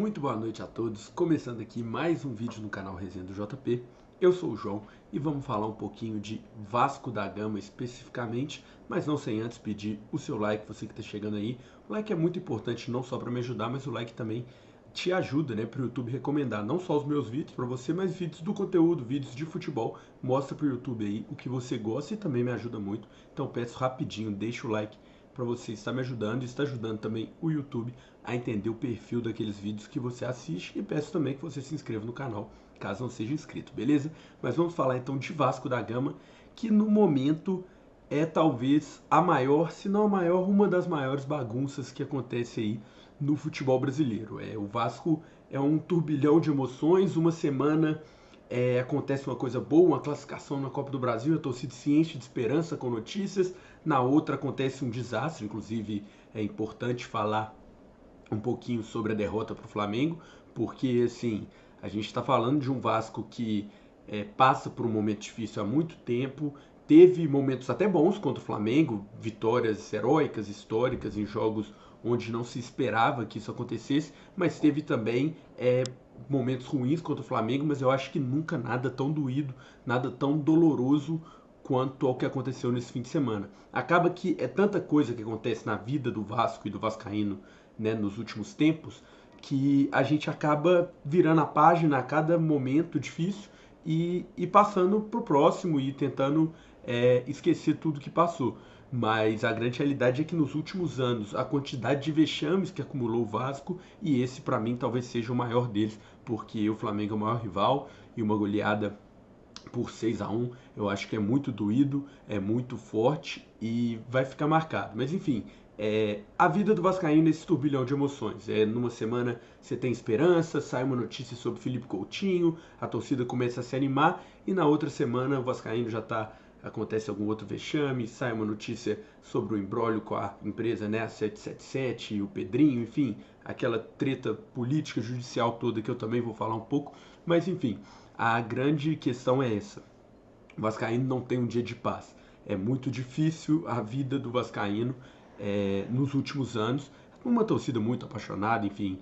Muito boa noite a todos, começando aqui mais um vídeo no canal Resenha do JP. Eu sou o João e vamos falar um pouquinho de Vasco da Gama especificamente, mas não sem antes pedir o seu like, você que está chegando aí. O like é muito importante não só para me ajudar, mas o like também te ajuda, né, para o YouTube recomendar não só os meus vídeos para você, mas vídeos do conteúdo, vídeos de futebol. Mostra para o YouTube aí o que você gosta e também me ajuda muito. Então peço rapidinho, deixa o like para você estar me ajudando e está ajudando também o YouTube a entender o perfil daqueles vídeos que você assiste, e peço também que você se inscreva no canal, caso não seja inscrito, beleza? Mas vamos falar então de Vasco da Gama, que no momento é talvez a maior, se não a maior, uma das maiores bagunças que acontece aí no futebol brasileiro. O Vasco é um turbilhão de emoções, uma semana acontece uma coisa boa, uma classificação na Copa do Brasil, a torcida se enche de esperança com notícias, na outra acontece um desastre, inclusive é importante falar um pouquinho sobre a derrota para o Flamengo, porque assim, a gente está falando de um Vasco que passa por um momento difícil há muito tempo, teve momentos até bons contra o Flamengo, vitórias heróicas, históricas em jogos onde não se esperava que isso acontecesse, mas teve também momentos ruins contra o Flamengo, mas eu acho que nunca nada tão doído, nada tão doloroso quanto ao que aconteceu nesse fim de semana. Acaba que é tanta coisa que acontece na vida do Vasco e do vascaíno, né, nos últimos tempos, que a gente acaba virando a página a cada momento difícil e passando pro próximo e tentando esquecer tudo que passou. Mas a grande realidade é que nos últimos anos a quantidade de vexames que acumulou o Vasco, e esse para mim talvez seja o maior deles, porque o Flamengo é o maior rival e uma goleada por 6-1, eu acho que é muito doído, é muito forte e vai ficar marcado. Mas enfim, a vida do Vascaíno nesse turbilhão de emoções. Numa semana você tem esperança, sai uma notícia sobre Felipe Coutinho, a torcida começa a se animar, e na outra semana o Vascaíno já está, acontece algum outro vexame, sai uma notícia sobre o imbróglio com a empresa, né, a 777 e o Pedrinho, enfim, aquela treta política judicial toda que eu também vou falar um pouco, mas enfim, a grande questão é essa. O Vascaíno não tem um dia de paz. É muito difícil a vida do Vascaíno nos últimos anos. Uma torcida muito apaixonada, enfim.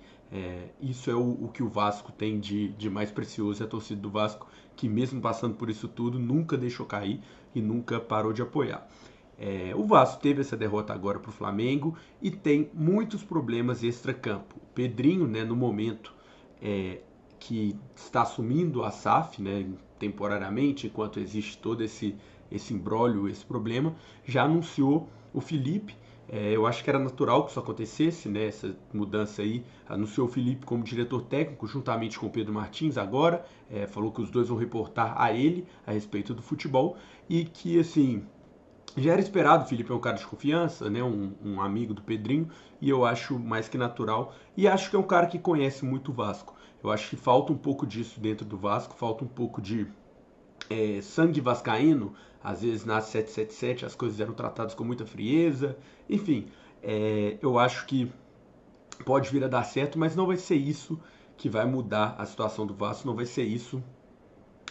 Isso é o que o Vasco tem de mais precioso. É a torcida do Vasco que, mesmo passando por isso tudo, nunca deixou cair e nunca parou de apoiar. O Vasco teve essa derrota agora para o Flamengo e tem muitos problemas extra-campo. O Pedrinho, né, no momento que está assumindo a SAF, né, temporariamente, enquanto existe todo esse imbróglio, esse problema, já anunciou o Felipe. Eu acho que era natural que isso acontecesse, né, essa mudança aí. Anunciou o Felipe como diretor técnico, juntamente com o Pedro Martins agora. Falou que os dois vão reportar a ele a respeito do futebol e que, assim, já era esperado. O Felipe é um cara de confiança, né, um amigo do Pedrinho, e eu acho mais que natural. E acho que é um cara que conhece muito o Vasco. Eu acho que falta um pouco disso dentro do Vasco, falta um pouco de sangue vascaíno. Às vezes na 777 as coisas eram tratadas com muita frieza. Enfim, eu acho que pode vir a dar certo, mas não vai ser isso que vai mudar a situação do Vasco, não vai ser isso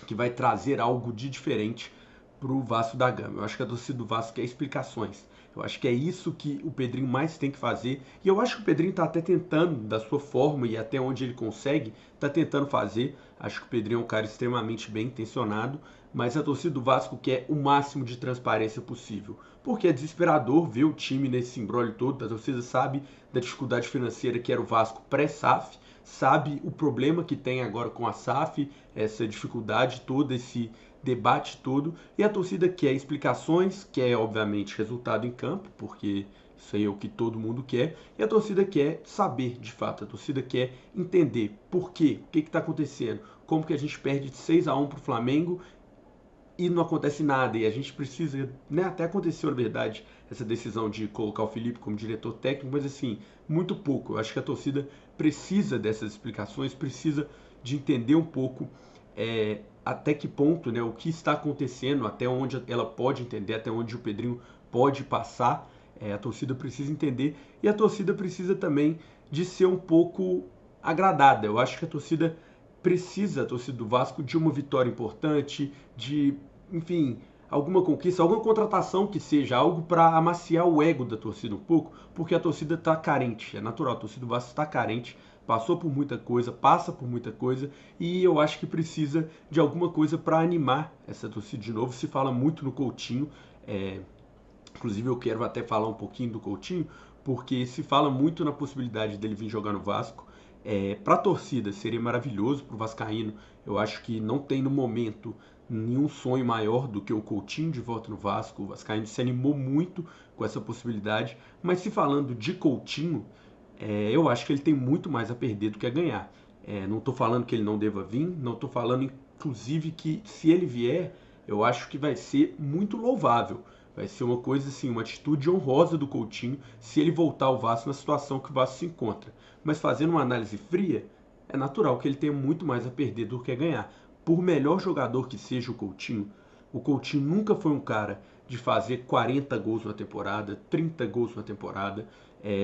que vai trazer algo de diferente para o Vasco da Gama. Eu acho que a torcida do Vasco quer explicações. Eu acho que é isso que o Pedrinho mais tem que fazer. E eu acho que o Pedrinho está até tentando, da sua forma e até onde ele consegue, está tentando fazer. Acho que o Pedrinho é um cara extremamente bem intencionado, mas a torcida do Vasco quer o máximo de transparência possível. Porque é desesperador ver o time nesse imbróglio todo. A torcida sabe da dificuldade financeira que era o Vasco pré-SAF, sabe o problema que tem agora com a SAF, essa dificuldade toda, esse debate todo, e a torcida quer explicações, quer obviamente resultado em campo, porque isso aí é o que todo mundo quer, e a torcida quer saber de fato, a torcida quer entender por quê, o que está acontecendo, como que a gente perde de 6-1 para o Flamengo e não acontece nada, e a gente precisa, né, até aconteceu na verdade essa decisão de colocar o Felipe como diretor técnico, mas assim, muito pouco. Eu acho que a torcida precisa dessas explicações, precisa de entender um pouco até que ponto, né, o que está acontecendo, até onde ela pode entender, até onde o Pedrinho pode passar. A torcida precisa entender, e a torcida precisa também de ser um pouco agradada. Eu acho que a torcida do Vasco, de uma vitória importante, de, enfim, alguma conquista, alguma contratação que seja, algo para amaciar o ego da torcida um pouco, porque a torcida está carente, é natural, a torcida do Vasco está carente passou por muita coisa, passa por muita coisa, e eu acho que precisa de alguma coisa para animar essa torcida de novo. Se fala muito no Coutinho, inclusive eu quero até falar um pouquinho do Coutinho, porque se fala muito na possibilidade dele vir jogar no Vasco. Para a torcida seria maravilhoso, para o vascaíno eu acho que não tem no momento nenhum sonho maior do que o Coutinho de volta no Vasco. O vascaíno se animou muito com essa possibilidade, mas se falando de Coutinho, eu acho que ele tem muito mais a perder do que a ganhar. Não estou falando que ele não deva vir, não estou falando inclusive que se ele vier, eu acho que vai ser muito louvável. Vai ser uma coisa assim, uma atitude honrosa do Coutinho se ele voltar ao Vasco na situação que o Vasco se encontra. Mas fazendo uma análise fria, é natural que ele tenha muito mais a perder do que a ganhar. Por melhor jogador que seja o Coutinho nunca foi um cara de fazer 40 gols na temporada, 30 gols na temporada.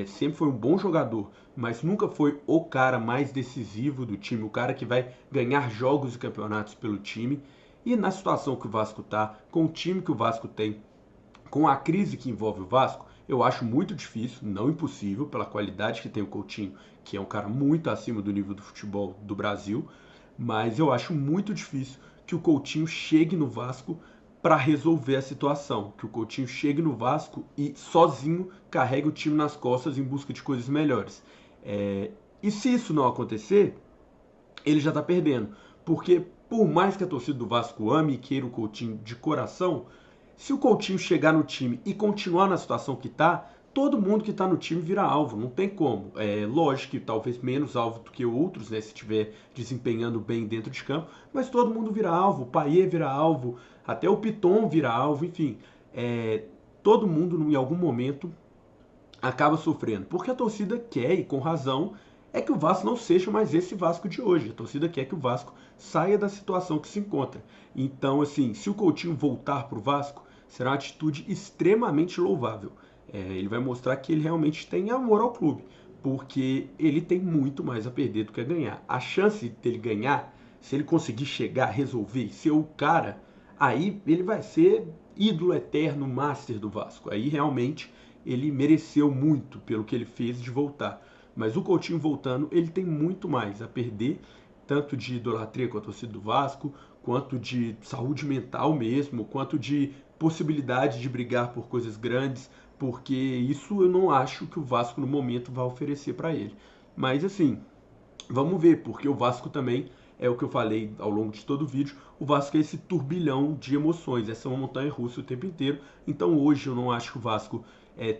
Sempre foi um bom jogador, mas nunca foi o cara mais decisivo do time, o cara que vai ganhar jogos e campeonatos pelo time. E na situação que o Vasco está, com o time que o Vasco tem, com a crise que envolve o Vasco, eu acho muito difícil, não impossível, pela qualidade que tem o Coutinho, que é um cara muito acima do nível do futebol do Brasil, mas eu acho muito difícil que o Coutinho chegue no Vasco para resolver a situação, que o Coutinho chegue no Vasco e sozinho carregue o time nas costas em busca de coisas melhores. E se isso não acontecer, ele já está perdendo, porque por mais que a torcida do Vasco ame e queira o Coutinho de coração, se o Coutinho chegar no time e continuar na situação que está, todo mundo que está no time vira alvo, não tem como. Lógico que talvez menos alvo do que outros, né, se estiver desempenhando bem dentro de campo, mas todo mundo vira alvo, o Payet vira alvo, até o Piton vira alvo, enfim. Todo mundo em algum momento acaba sofrendo, porque a torcida quer, e com razão, é que o Vasco não seja mais esse Vasco de hoje. A torcida quer que o Vasco saia da situação que se encontra. Então, assim, se o Coutinho voltar para o Vasco, será uma atitude extremamente louvável. Ele vai mostrar que ele realmente tem amor ao clube, porque ele tem muito mais a perder do que a ganhar. A chance dele ganhar, se ele conseguir chegar, resolver, ser o cara, aí ele vai ser ídolo eterno, master do Vasco. Aí realmente ele mereceu muito pelo que ele fez de voltar. Mas o Coutinho voltando, ele tem muito mais a perder, tanto de idolatria com a torcida do Vasco, quanto de saúde mental mesmo, quanto de possibilidade de brigar por coisas grandes, porque isso eu não acho que o Vasco no momento vai oferecer para ele. Mas assim, vamos ver, porque o Vasco também é o que eu falei ao longo de todo o vídeo, o Vasco é esse turbilhão de emoções, essa é uma montanha-russa o tempo inteiro. Então hoje eu não acho que o Vasco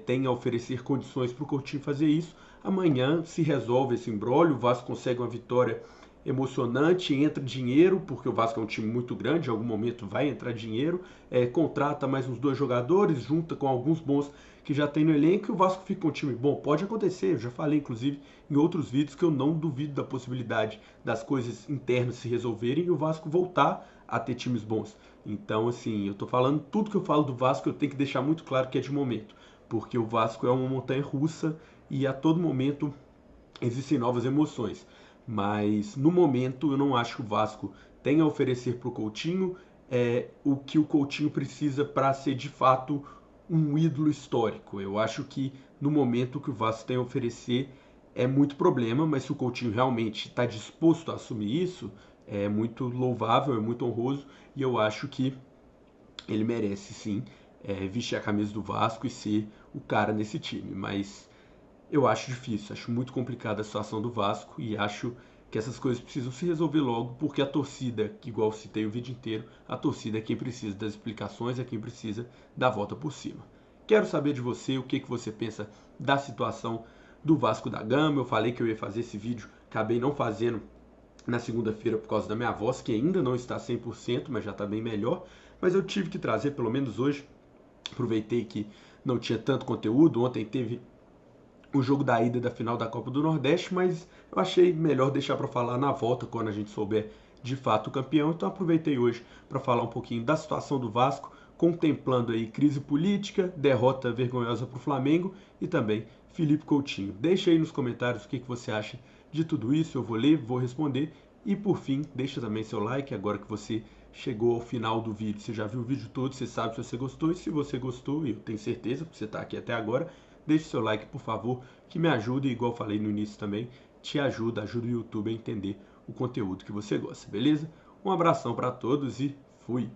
tem a oferecer condições para o Coutinho fazer isso. Amanhã se resolve esse imbróglio, o Vasco consegue uma vitória emocionante, entra dinheiro, porque o Vasco é um time muito grande, em algum momento vai entrar dinheiro, contrata mais uns 2 jogadores, junta com alguns bons que já tem no elenco e o Vasco fica com um time bom. Pode acontecer, eu já falei inclusive em outros vídeos que eu não duvido da possibilidade das coisas internas se resolverem e o Vasco voltar a ter times bons. Então, assim, eu tô falando, tudo que eu falo do Vasco eu tenho que deixar muito claro que é de momento, porque o Vasco é uma montanha russa e a todo momento existem novas emoções. Mas no momento eu não acho que o Vasco tenha a oferecer para o Coutinho o que o Coutinho precisa para ser de fato um ídolo histórico. Eu acho que no momento o que o Vasco tem a oferecer é muito problema, mas se o Coutinho realmente está disposto a assumir isso, é muito louvável, é muito honroso e eu acho que ele merece sim vestir a camisa do Vasco e ser o cara nesse time. Mas eu acho difícil, acho muito complicada a situação do Vasco e acho que essas coisas precisam se resolver logo, porque a torcida, que igual eu citei o vídeo inteiro, a torcida é quem precisa das explicações, é quem precisa da volta por cima. Quero saber de você, o que você pensa da situação do Vasco da Gama. Eu falei que eu ia fazer esse vídeo, acabei não fazendo na segunda-feira por causa da minha voz, que ainda não está 100%, mas já está bem melhor. Mas eu tive que trazer, pelo menos hoje, aproveitei que não tinha tanto conteúdo, ontem teve o jogo da ida da final da Copa do Nordeste, mas eu achei melhor deixar para falar na volta, quando a gente souber de fato o campeão. Então aproveitei hoje para falar um pouquinho da situação do Vasco, contemplando aí crise política, derrota vergonhosa para o Flamengo e também Felipe Coutinho. Deixa aí nos comentários o que você acha de tudo isso, eu vou ler, vou responder. E por fim, deixa também seu like, agora que você chegou ao final do vídeo. Você já viu o vídeo todo, você sabe se você gostou, e se você gostou, e eu tenho certeza, porque você está aqui até agora, deixe seu like, por favor, que me ajuda, e igual falei no início também, te ajuda o YouTube a entender o conteúdo que você gosta, beleza? Um abração para todos e fui!